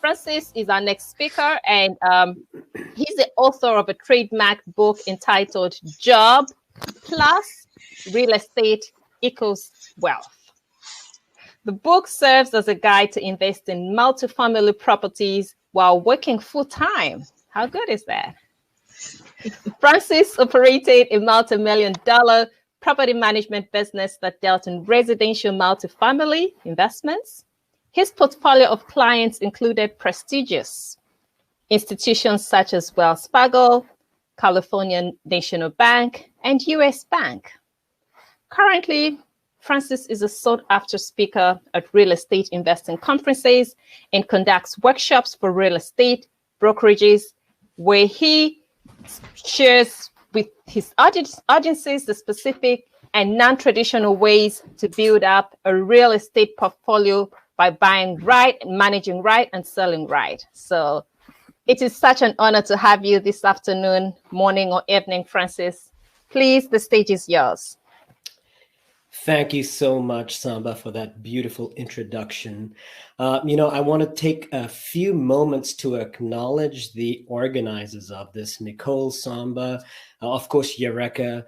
Francis is our next speaker, and he's the author of a trademark book entitled Job Plus Real Estate Equals Wealth. The book serves as a guide to invest in multifamily properties while working full-time. How good is that? Francis operated a multi-million-dollar property management business that dealt in residential multifamily investments. His portfolio of clients included prestigious institutions such as Wells Fargo, California National Bank, and US Bank. Currently, Francis is a sought-after speaker at real estate investing conferences and conducts workshops for real estate brokerages where he shares with his audiences the specific and non-traditional ways to build up a real estate portfolio by buying right and managing right and selling right. So it is such an honor to have you this afternoon, morning or evening, Francis. Please, the stage is yours. Thank you so much, Samba, for that beautiful introduction. I want to take a few moments to acknowledge the organizers of this, Nicole, Samba, of course, Eureka.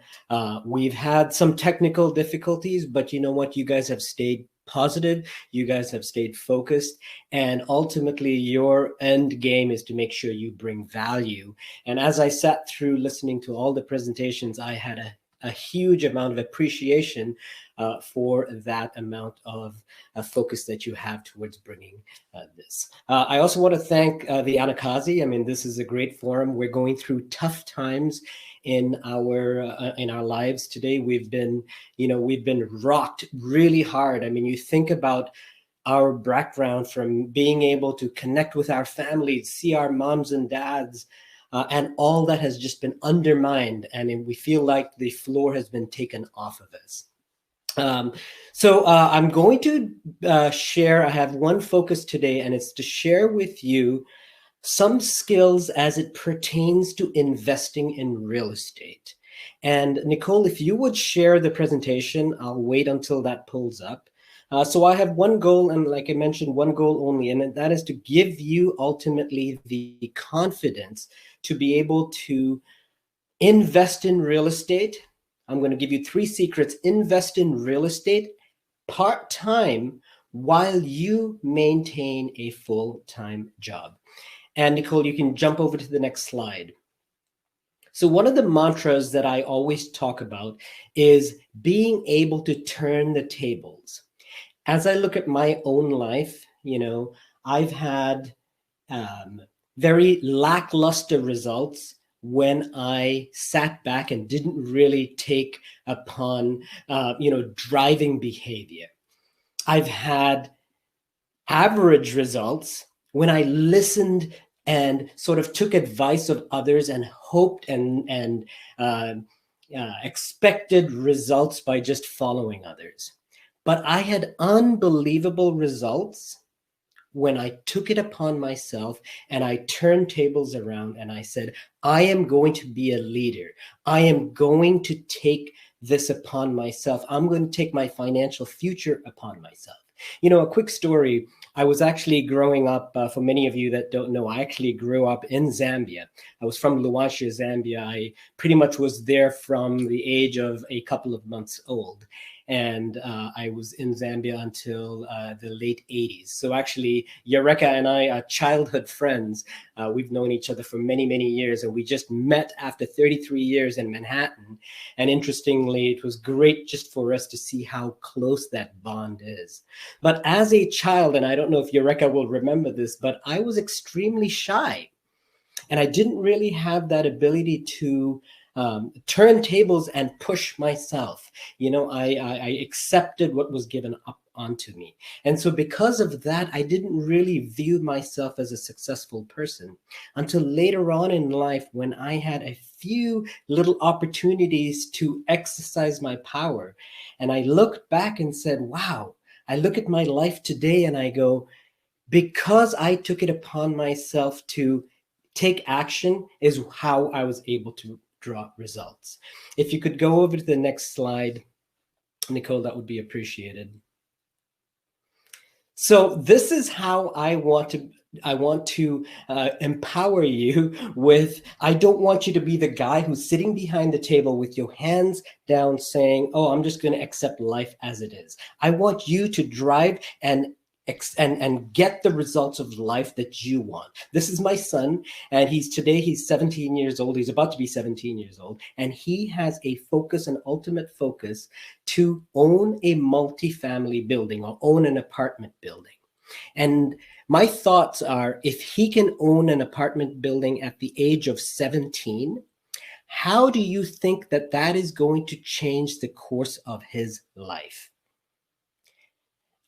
We've had some technical difficulties, but you know what? You guys have stayed positive. You guys have stayed focused. And ultimately, your end game is to make sure you bring value. And as I sat through listening to all the presentations, I had a huge amount of appreciation for that amount of focus that you have towards bringing this. I also want to thank the Anakazi. I mean, this is a great forum. We're going through tough times in our lives today. We've been rocked really hard. I mean, you think about our background from being able to connect with our families, see our moms and dads, and all that has just been undermined, and we feel like the floor has been taken off of us. So I'm going to share, I have one focus today, and it's to share with you some skills as it pertains to investing in real estate. And Nicole, if you would share the presentation, I'll wait until that pulls up. So I have one goal, and like I mentioned, one goal only, and that is to give you ultimately the confidence to be able to invest in real estate. I'm going to give you 3 secrets. Invest in real estate part-time while you maintain a full-time job. And Nicole, you can jump over to the next slide. So one of the mantras that I always talk about is being able to turn the tables. As I look at my own life, I've had very lackluster results when I sat back and didn't really take upon, driving behavior. I've had average results when I listened and sort of took advice of others and hoped and expected results by just following others. But I had unbelievable results when I took it upon myself and I turned tables around and I said, I am going to be a leader. I am going to take this upon myself. I'm going to take my financial future upon myself. A quick story. I was actually growing up, for many of you that don't know, I actually grew up in Zambia. I was from Luanshya, Zambia. I pretty much was there from the age of a couple of months old. And I was in Zambia until the late 80s. So actually, Eureka and I are childhood friends. We've known each other for many, many years, and we just met after 33 years in Manhattan. And interestingly, it was great just for us to see how close that bond is. But as a child, and I don't know if Eureka will remember this, but I was extremely shy. And I didn't really have that ability to turn tables and push myself. I accepted what was given up onto me. And so because of that, I didn't really view myself as a successful person until later on in life when I had a few little opportunities to exercise my power. And I looked back and said, wow, I look at my life today and I go, because I took it upon myself to take action is how I was able to draw results. If you could go over to the next slide, Nicole, that would be appreciated. So this is how I want to empower you with, I don't want you to be the guy who's sitting behind the table with your hands down saying, oh, I'm just going to accept life as it is. I want you to drive and get the results of life that you want. This is my son, and he's 17 years old. He's about to be 17 years old, and he has a focus, an ultimate focus, to own a multifamily building or own an apartment building. And my thoughts are, if he can own an apartment building at the age of 17, how do you think that that is going to change the course of his life?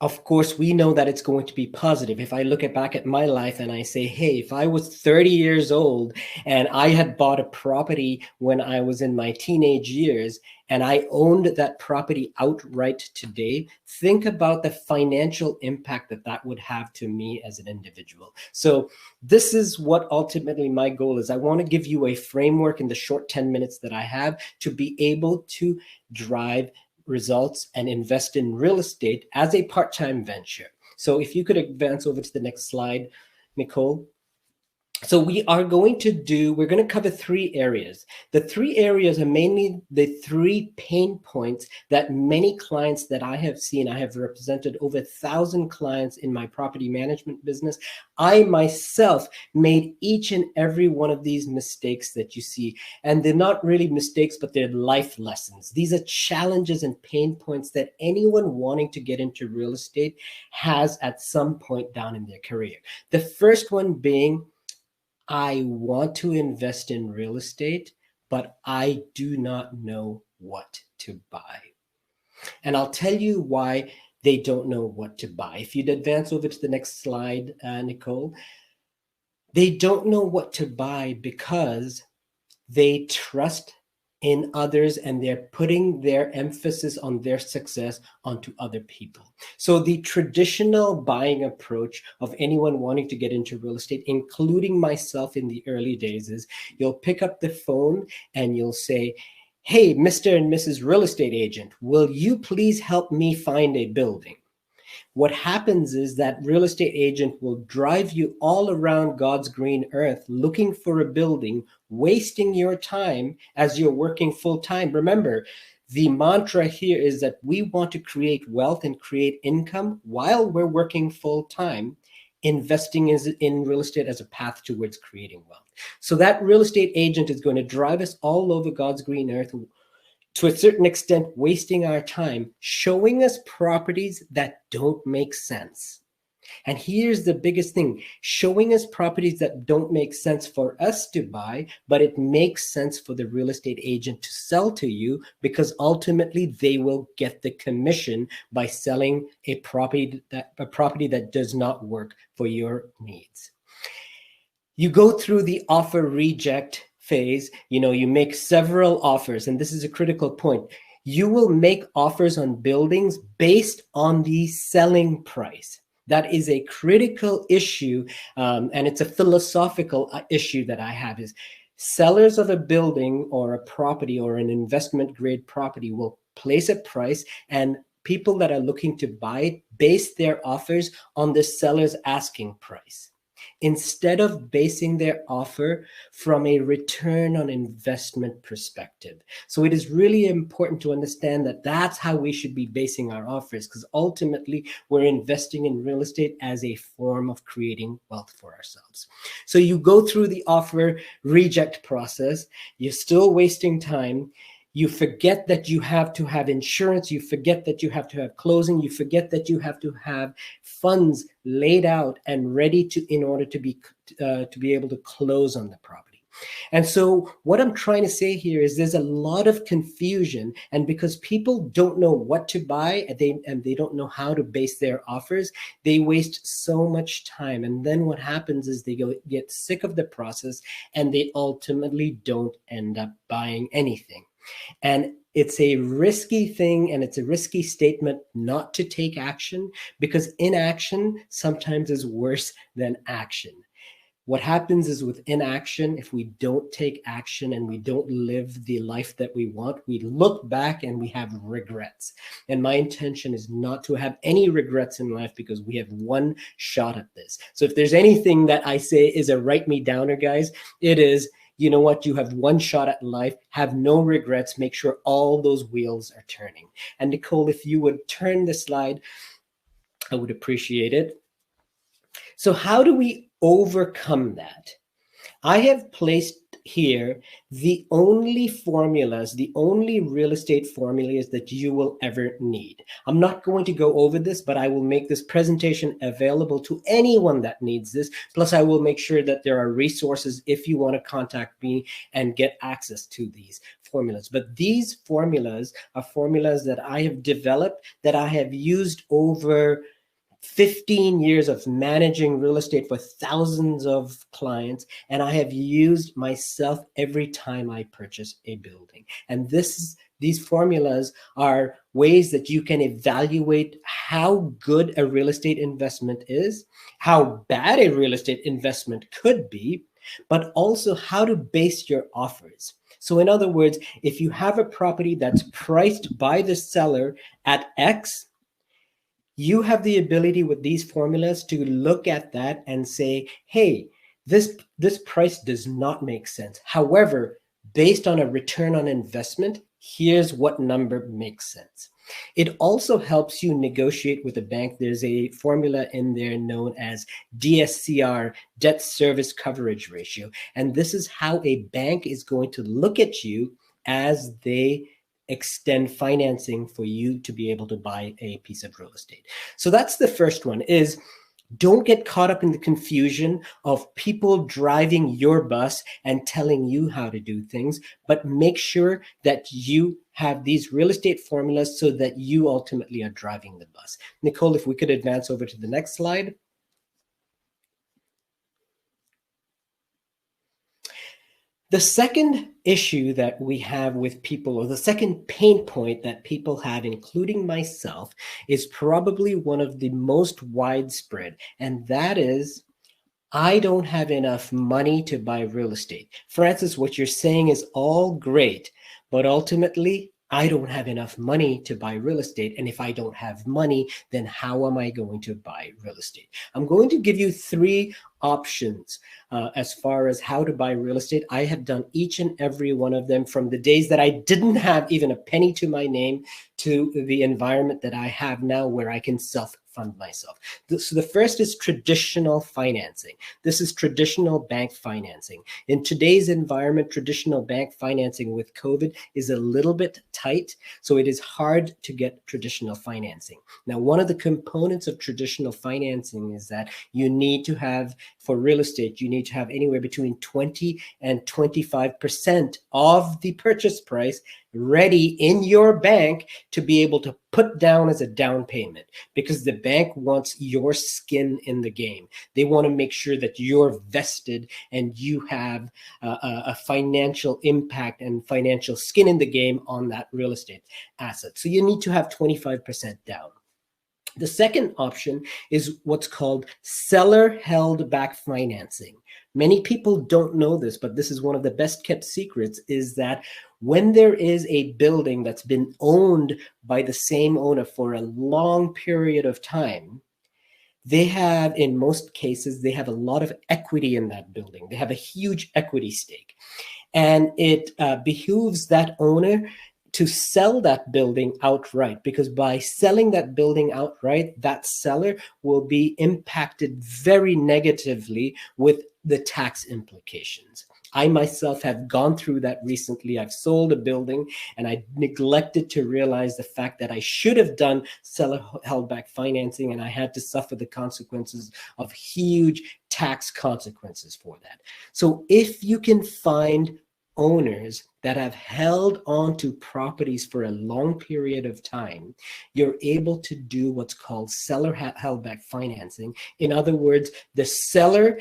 Of course, we know that it's going to be positive. If I look back at my life and I say, hey, if I was 30 years old and I had bought a property when I was in my teenage years and I owned that property outright today, think about the financial impact that that would have to me as an individual. So this is what ultimately my goal is. I want to give you a framework in the short 10 minutes that I have to be able to drive results and invest in real estate as a part-time venture. So if you could advance over to the next slide, Nicole. So we're going to cover 3 areas. The 3 areas are mainly the 3 pain points that many clients that I have seen. I have represented over 1,000 clients in my property management business. I myself made each and every one of these mistakes that you see. And they're not really mistakes, but they're life lessons. These are challenges and pain points that anyone wanting to get into real estate has at some point down in their career. The first one being, I want to invest in real estate, but I do not know what to buy. And I'll tell you why they don't know what to buy. If you'd advance over to the next slide, Nicole, they don't know what to buy because they trust in others and they're putting their emphasis on their success onto other people. So the traditional buying approach of anyone wanting to get into real estate, including myself in the early days, is you'll pick up the phone and you'll say, hey, Mr. and Mrs. Real Estate Agent, will you please help me find a building? What happens is that real estate agent will drive you all around God's green earth looking for a building, wasting your time as you're working full time. Remember, the mantra here is that we want to create wealth and create income while we're working full time. Investing in real estate as a path towards creating wealth. So that real estate agent is going to drive us all over God's green earth, to a certain extent, wasting our time, showing us properties that don't make sense. And here's the biggest thing, showing us properties that don't make sense for us to buy, but it makes sense for the real estate agent to sell to you, because ultimately they will get the commission by selling a property that does not work for your needs. You go through the offer reject phase, you make several offers, and this is a critical point. You will make offers on buildings based on the selling price. That is a critical issue, and it's a philosophical issue that I have, is sellers of a building or a property or an investment grade property will place a price, and people that are looking to buy it base their offers on the seller's asking price, instead of basing their offer from a return on investment perspective. So it is really important to understand that that's how we should be basing our offers, because ultimately we're investing in real estate as a form of creating wealth for ourselves. So you go through the offer reject process, you're still wasting time. You forget that you have to have insurance. You forget that you have to have closing. You forget that you have to have funds laid out and ready in order to be able to close on the property. And so what I'm trying to say here is there's a lot of confusion, and because people don't know what to buy and they don't know how to base their offers, they waste so much time. And then what happens is they get sick of the process and they ultimately don't end up buying anything. And it's a risky thing, and it's a risky statement not to take action, because inaction sometimes is worse than action. What happens is with inaction, if we don't take action and we don't live the life that we want, we look back and we have regrets. And my intention is not to have any regrets in life because we have one shot at this. So if there's anything that I say is a write me downer, guys, it is, you know what, you have one shot at life, have no regrets, make sure all those wheels are turning. And Nicole, if you would turn the slide, I would appreciate it. So how do we overcome that? I have placed here the only formulas, the only real estate formulas that you will ever need. I'm not going to go over this, but I will make this presentation available to anyone that needs this. Plus, I will make sure that there are resources if you want to contact me and get access to these formulas. But these formulas are formulas that I have developed, that I have used over 15 years of managing real estate for thousands of clients, and I have used myself every time I purchase a building. And these formulas are ways that you can evaluate how good a real estate investment is, how bad a real estate investment could be, but also how to base your offers. So in other words, if you have a property that's priced by the seller at X, you have the ability with these formulas to look at that and say, hey, this price does not make sense. However, based on a return on investment, here's what number makes sense. It also helps you negotiate with a bank. There's a formula in there known as DSCR, debt service coverage ratio. And this is how a bank is going to look at you as they extend financing for you to be able to buy a piece of real estate. So that's the first one, is don't get caught up in the confusion of people driving your bus and telling you how to do things, but make sure that you have these real estate formulas so that you ultimately are driving the bus. Nicole, if we could advance over to the next slide. The second issue that we have with people, or the second pain point that people have, including myself, is probably one of the most widespread, and that is, I don't have enough money to buy real estate. Francis, what you're saying is all great, but ultimately, I don't have enough money to buy real estate. And if I don't have money, then how am I going to buy real estate? I'm going to give you three options as far as how to buy real estate. I have done each and every one of them from the days that I didn't have even a penny to my name to the environment that I have now where I can self-fund myself. So the first is traditional financing. This is traditional bank financing. In today's environment, traditional bank financing with COVID is a little bit tight, so it is hard to get traditional financing. Now, one of the components of traditional financing is that you need to have, for real estate, you need to have anywhere between 20 and 25% of the purchase price ready in your bank to be able to put down as a down payment, because the bank wants your skin in the game. They want to make sure that you're vested and you have a financial impact and financial skin in the game on that real estate asset. So you need to have 25% down. The second option is what's called seller held back financing. Many people don't know this, but this is one of the best kept secrets, is that when there is a building that's been owned by the same owner for a long period of time, they have, in most cases, they have a lot of equity in that building. They have a huge equity stake. And it behooves that owner to sell that building outright, because by selling that building outright, that seller will be impacted very negatively with the tax implications. I myself have gone through that recently. I've sold a building and I neglected to realize the fact that I should have done seller held back financing, and I had to suffer the consequences of huge tax consequences for that. So if you can find owners that have held on to properties for a long period of time, you're able to do what's called seller held back financing. In other words, the seller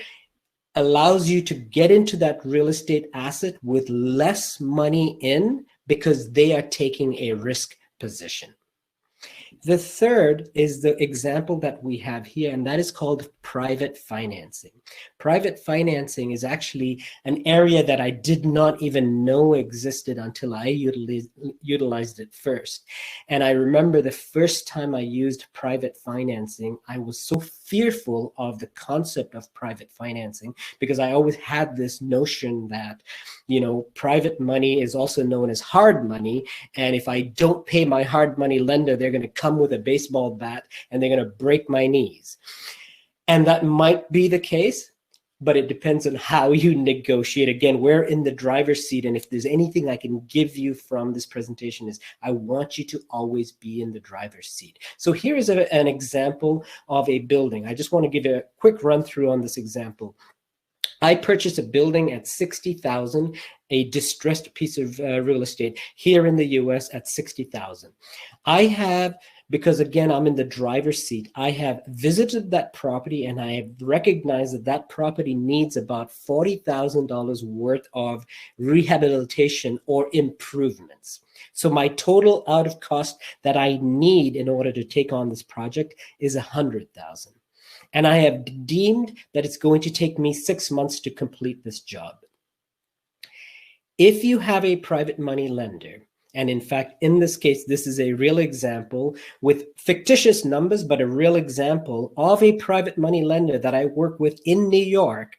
allows you to get into that real estate asset with less money in, because they are taking a risk position. The third is the example that we have here, and that is called private financing. Private financing is actually an area that I did not even know existed until I utilized it first. And I remember the first time I used private financing, I was so fearful of the concept of private financing because I always had this notion that, you know, private money is also known as hard money. And if I don't pay my hard money lender, they're going to come with a baseball bat and they're going to break my knees. And that might be the case, but it depends on how you negotiate. Again, we're in the driver's seat. And if there's anything I can give you from this presentation is I want you to always be in the driver's seat. So here is an example of a building. I just want to give a quick run through on this example. I purchased a building at $60,000, a distressed piece of real estate here in the US at $60,000. I have, because again, I'm in the driver's seat, I have visited that property and I have recognized that that property needs about $40,000 worth of rehabilitation or improvements. So my total out of cost that I need in order to take on this project is $100,000. And I have deemed that it's going to take me 6 months to complete this job. If you have a private money lender, and in fact, in this case, this is a real example with fictitious numbers, but a real example of a private money lender that I work with in New York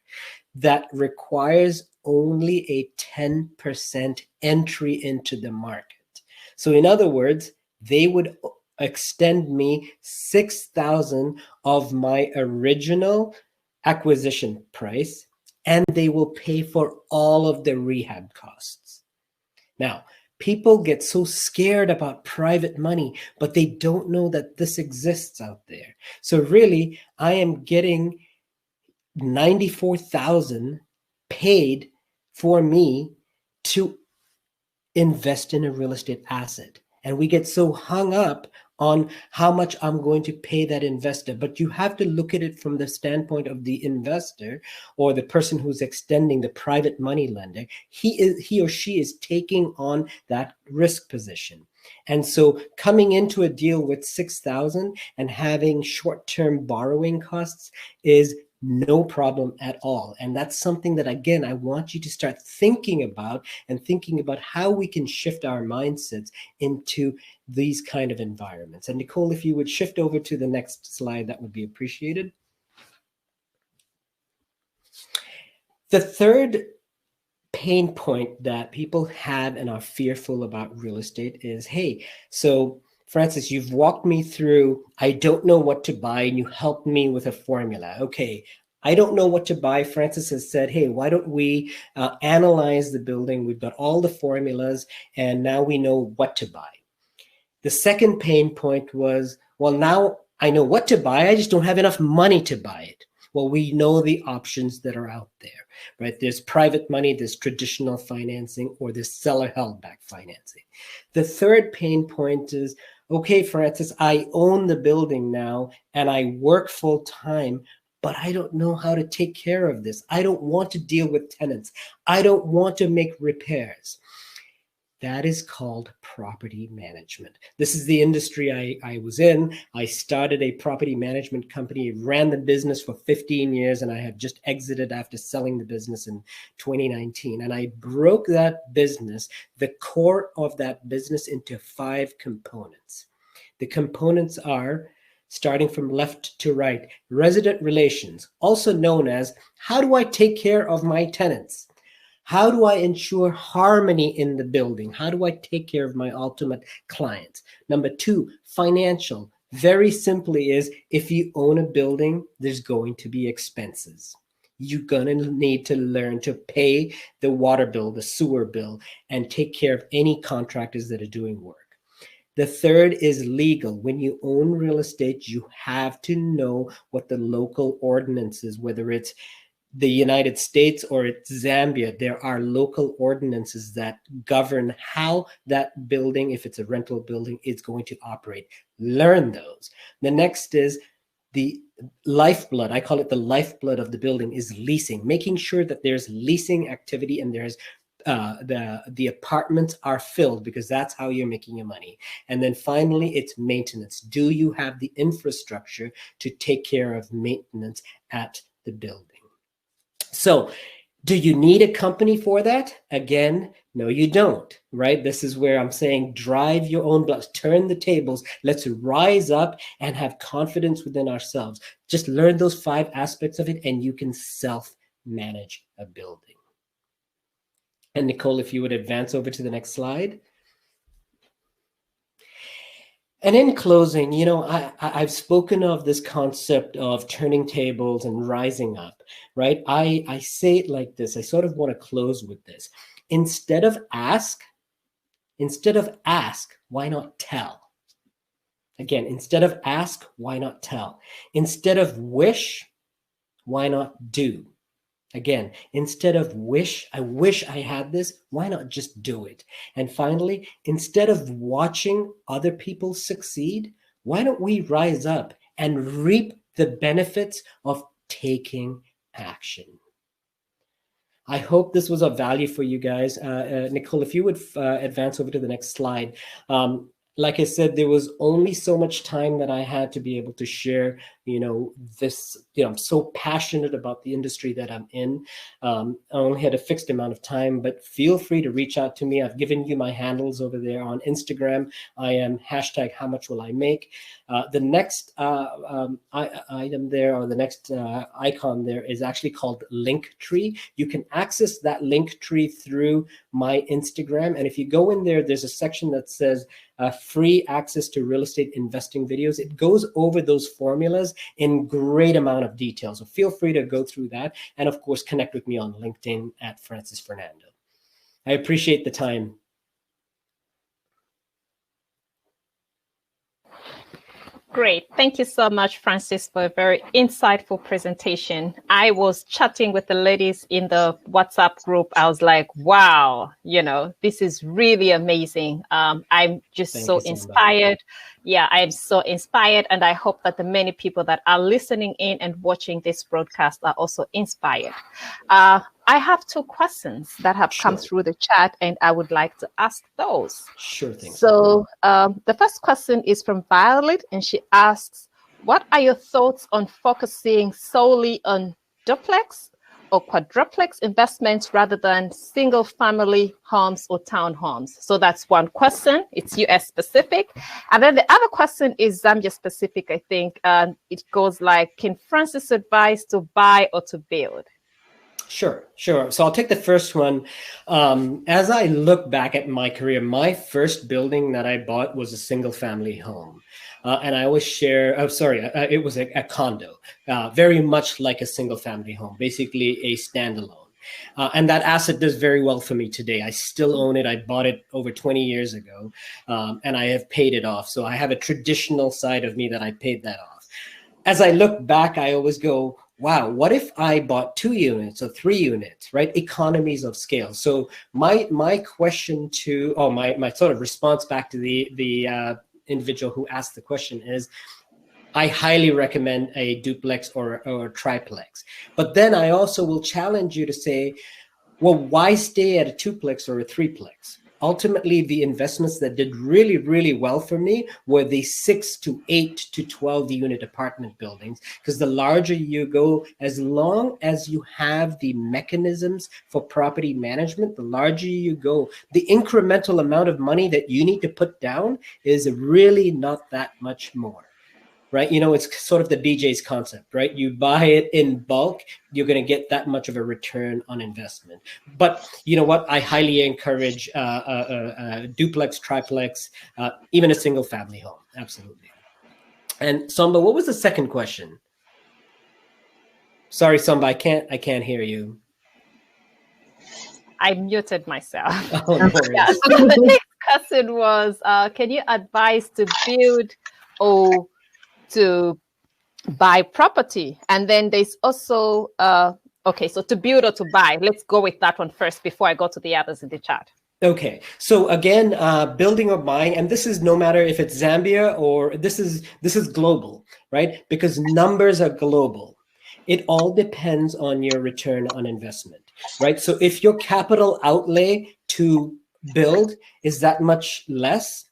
that requires only a 10% entry into the market. So in other words, they would extend me $6,000 of my original acquisition price, and they will pay for all of the rehab costs. Now, people get so scared about private money, but they don't know that this exists out there. So really, I am getting $94,000 paid for me to invest in a real estate asset. And we get so hung up on how much I'm going to pay that investor. But you have to look at it from the standpoint of the investor or the person who's extending, the private money lender. He or she is taking on that risk position. And so coming into a deal with $6,000 and having short-term borrowing costs is no problem at all. And that's something that, again, I want you to start thinking about and thinking about how we can shift our mindsets into these kind of environments. And Nicole, if you would shift over to the next slide, that would be appreciated. The third pain point that people have and are fearful about real estate is, hey, so Francis, you've walked me through, I don't know what to buy, and you helped me with a formula. Okay, I don't know what to buy. Francis has said, hey, why don't we analyze the building? We've got all the formulas, and now we know what to buy. The second pain point was, well, now I know what to buy. I just don't have enough money to buy it. Well, we know the options that are out there, right? There's private money, there's traditional financing, or there's seller held back financing. The third pain point is, okay, Francis, I own the building now and I work full time, but I don't know how to take care of this. I don't want to deal with tenants. I don't want to make repairs. That is called property management. This is the industry I was in. I started a property management company, ran the business for 15 years, and I have just exited after selling the business in 2019. And I broke that business, the core of that business, into 5 components. The components are, starting from left to right, resident relations, also known as how do I take care of my tenants? How do I ensure harmony in the building? How do I take care of my ultimate clients? Number 2, financial. Very simply is, if you own a building, there's going to be expenses. You're going to need to learn to pay the water bill, the sewer bill, and take care of any contractors that are doing work. The third is legal. When you own real estate, you have to know what the local ordinance is, whether it's the United States or it's Zambia. There are local ordinances that govern how that building, if it's a rental building, is going to operate. Learn those. The next is the lifeblood. I call it the lifeblood of the building is leasing, making sure that there's leasing activity and there's the apartments are filled, because that's how you're making your money. And then finally, it's maintenance. Do you have the infrastructure to take care of maintenance at the building? So do you need a company for that? Again, no, you don't, right? This is where I'm saying drive your own bus, turn the tables. Let's rise up and have confidence within ourselves. Just learn those 5 aspects of it, and you can self-manage a building. And Nicole, if you would advance over to the next slide. And in closing, you know, I've spoken of this concept of turning tables and rising up, right? I say it like this. I sort of want to close with this. Instead of ask, why not tell? Again, instead of ask, why not tell? Instead of wish, why not do? Again, instead of wish, I wish I had this, why not just do it? And finally, instead of watching other people succeed, why don't we rise up and reap the benefits of taking action? I hope this was of value for you guys. Nicole, if you would advance over to the next slide. Like I said, there was only so much time that I had to be able to share, you know, this, you know, I'm so passionate about the industry that I'm in. I only had a fixed amount of time, but feel free to reach out to me. I've given you my handles over there on Instagram. I am #HowMuchWillIMake. The next item there, or the next icon there, is actually called Linktree. You can access that Linktree through my Instagram. And if you go in there, there's a section that says free access to real estate investing videos. It goes over those formulas in great amount of detail. So feel free to go through that. And of course, connect with me on LinkedIn at Francis Fernando. I appreciate the time. Great. Thank you so much, Francis, for a very insightful presentation. I was chatting with the ladies in the WhatsApp group. I was like, wow, you know, this is really amazing. I'm just so inspired. Yeah, I'm so inspired. And I hope that the many people that are listening in and watching this broadcast are also inspired. I have 2 questions that have come through the chat, and I would like to ask those. Sure thing. So the first question is from Violet, and she asks, what are your thoughts on focusing solely on duplex or quadruplex investments rather than single family homes or townhomes? So that's one question. It's US specific. And then the other question is Zambia specific, I think. It goes like, can Francis advise to buy or to build? Sure. So I'll take the first one. As I look back at my career, my first building that I bought was a single family home. And I always share, it was a condo, very much like a single family home, basically a standalone. And that asset does very well for me today. I still own it. I bought it over 20 years ago, and I have paid it off. So I have a traditional side of me that I paid that off. As I look back, I always go, wow, what if I bought 2 units or 3 units, right? Economies of scale. So my question to, my sort of response back to the individual who asked the question is, I highly recommend a duplex or a triplex. But then I also will challenge you to say, well, why stay at a 2plex or a 3plex? Ultimately, the investments that did really, really well for me were the 6 to 8 to 12 unit apartment buildings, because the larger you go, as long as you have the mechanisms for property management, the larger you go, the incremental amount of money that you need to put down is really not that much more. Right? You know, it's sort of the BJ's concept, right? You buy it in bulk, you're going to get that much of a return on investment. But you know what? I highly encourage duplex, triplex, even a single family home. Absolutely. And Samba, what was the second question? Sorry, Samba, I can't hear you. I muted myself. Oh, no worries. Yeah, so the next question was, can you advise to build or to buy property? And then there's also, okay, so to build or to buy. Let's go with that one first before I go to the others in the chat. Okay, so again, building or buying, and this is no matter if it's Zambia or this is global, right? Because numbers are global. It all depends on your return on investment, right? So if your capital outlay to build is that much less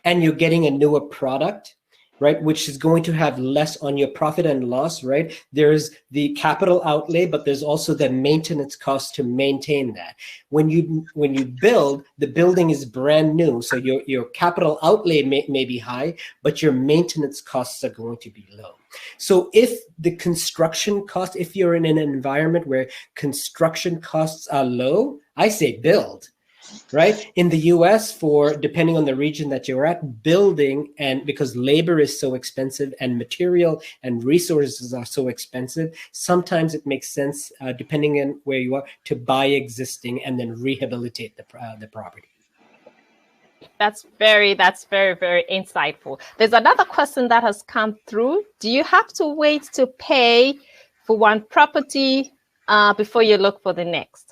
and you're getting a newer product, right, which is going to have less on your profit and loss, right? There's the capital outlay, but there's also the maintenance cost to maintain that. When you build, the building is brand new, so your capital outlay may be high, but your maintenance costs are going to be low. So if the construction cost, if you're in an environment where construction costs are low, I say build. Right? In the US, for depending on the region that you're at, building, and because labor is so expensive and material and resources are so expensive, sometimes it makes sense, depending on where you are, to buy existing and then rehabilitate the property. That's very, very insightful. There's another question that has come through. Do you have to wait to pay for one property before you look for the next?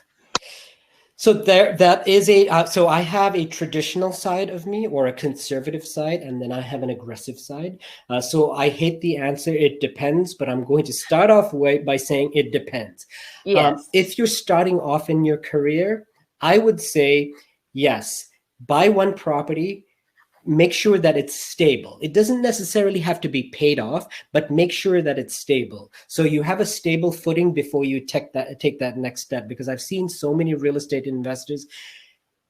So that is a, so I have a traditional side of me, or a conservative side, and then I have an aggressive side. So I hate the answer, it depends, but I'm going to start off by saying it depends. Yes. If you're starting off in your career, I would say, yes, buy one property, make sure that it's stable. It doesn't necessarily have to be paid off, but make sure that it's stable. So you have a stable footing before you take that next step, because I've seen so many real estate investors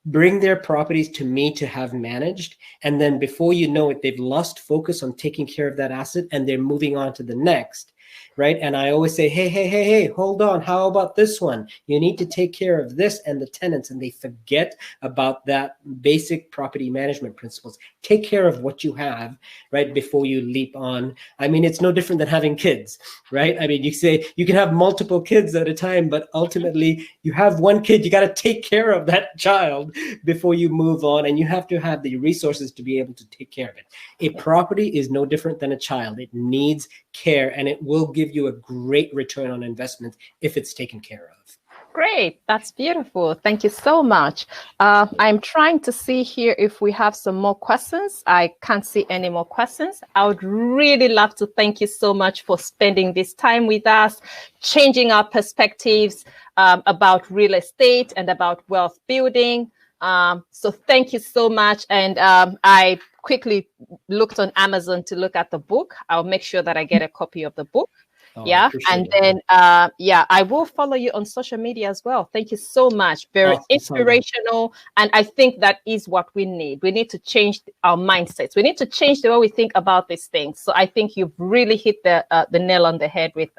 bring their properties to me to have managed, and then before you know it, they've lost focus on taking care of that asset and they're moving on to the next. Right. And I always say, hey, hold on. How about this one? You need to take care of this and the tenants. And they forget about that basic property management principles. Take care of what you have, right, before you leap on. I mean, it's no different than having kids, right? I mean, you say you can have multiple kids at a time, but ultimately you have one kid, you got to take care of that child before you move on. And you have to have the resources to be able to take care of it. A property is no different than a child. It needs care, and it will give you a great return on investment if it's taken care of. Great. That's beautiful. Thank you so much. I'm trying to see here if we have some more questions. I can't see any more questions. I would really love to thank you so much for spending this time with us, changing our perspectives about real estate and about wealth building. So thank you so much. And I quickly looked on Amazon to look at the book. I'll make sure that I get a copy of the book. Oh, yeah. And then, I will follow you on social media as well. Thank you so much. Very inspirational. And I think that is what we need. We need to change our mindsets. We need to change the way we think about these things. So I think you've really hit the nail on the head with,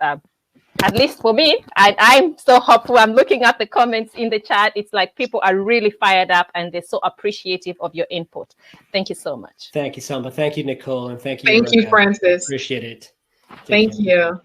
at least for me, I'm so hopeful. I'm looking at the comments in the chat. It's like people are really fired up and they're so appreciative of your input. Thank you so much. Thank you, Samba. Thank you, Nicole. And thank you. Thank you, Francis. Appreciate it. Thank you.